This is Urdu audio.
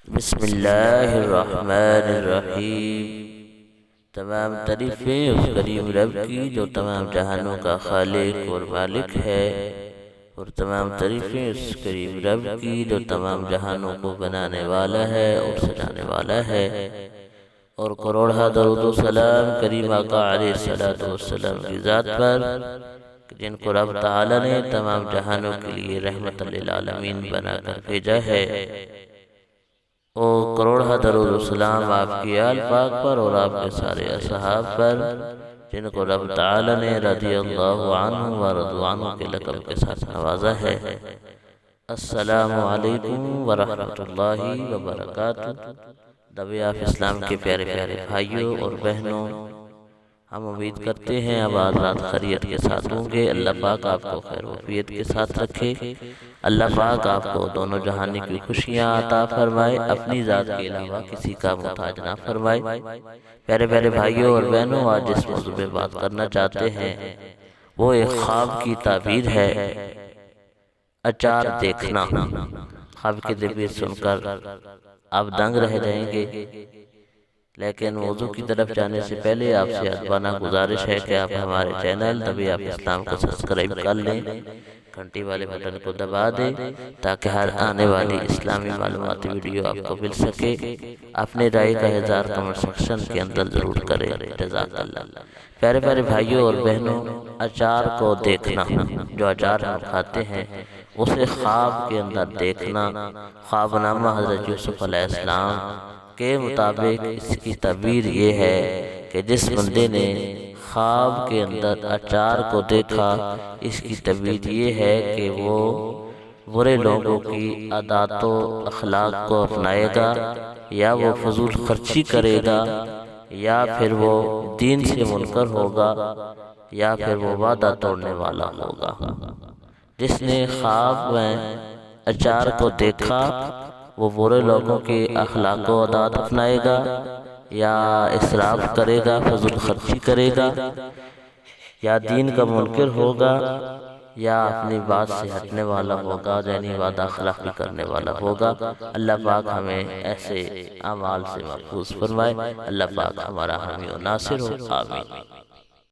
بسم اللہ الرحمن الرحیم۔ تمام تعریفیں اس کریم رب کی جو تمام جہانوں کا خالق اور مالک ہے، اور تمام تعریفیں اس کریم رب کی جو تمام جہانوں کو بنانے والا ہے اور سجانے والا ہے، اور کروڑہ درود و سلام کریم آقا علیہ الصلوۃ والسلام کی ذات پر جن کو رب تعالی نے تمام جہانوں کے لیے رحمت للعالمین بنا کر بھیجا ہے، اور کروڑہ درود و سلام آپ کی آل پاک پر اور آپ کے سارے اصحاب پر جن کو رب تعالی نے رضی اللہ عنہ و رضوانہ کے لقب کے ساتھ نوازا ہے۔ السلام علیکم ورحمۃ اللہ وبرکاتہ۔ دبیاف اسلام کے پیارے پیارے بھائیوں اور بہنوں، ہم امید کرتے ہیں اب آزاد خیریت کے ساتھ ہوں گے۔ اللہ پاک آپ کو خیر وفیت کے ساتھ رکھے، اللہ پاک آپ کو دونوں جہانی کی خوشیاں عطا فرمائے، اپنی ذات کے علاوہ کسی کا محتاج نہ فرمائے۔ پیارے پیارے بھائیوں اور بہنوں، آج جس موضوع پہ بات کرنا چاہتے ہیں وہ ایک خواب کی تعبیر ہے، اچار دیکھنا۔ خواب کی تعبیر سن کر آپ دنگ رہ جائیں گے، لیکن موضوع کی طرف جانے سے پہلے آپ سے ادبانہ گزارش ہے کہ آپ ہمارے چینل دبیاف اسلام کو سبسکرائب کر لیں، گھنٹی والے بٹن کو دبا دیں تاکہ ہر آنے والی اسلامی معلوماتی ویڈیو آپ کو مل سکے۔ اپنے رائے کا اظہار کمنٹ سیکشن کے اندر ضرور کریں۔ جزاک اللہ۔ پیارے پیارے بھائیوں اور بہنوں، اچار کو دیکھنا، جو اچار ہم کھاتے ہیں اسے خواب کے اندر دیکھنا۔ خواب نامہ حضرت یوسف علیہ السلام کے مطابق اس کی تعبیر یہ ہے کہ جس بندے نے خواب کے اندر اچار کو دیکھا، اس کی تعبیر یہ ہے کہ وہ برے لوگوں کی عادات و اخلاق کو اپنائے گا، یا وہ فضول خرچی کرے گا، یا پھر وہ دین سے منکر ہوگا، یا پھر وہ وعدہ توڑنے والا ہوگا۔ جس نے خواب میں اچار کو دیکھا وہ برے لوگوں کے اخلاق و عادات اپنائے گا، یا اسراف کرے گا، فضول خرچی کرے گا، یا دین کا منکر ہوگا، یا اپنی بات سے ہٹنے والا ہوگا، یعنی وعدہ خلافی کرنے والا ہوگا۔ اللہ پاک ہمیں ایسے اعمال سے محفوظ فرمائے۔ اللہ پاک ہمارا حامی و ناصر ہو، آمین۔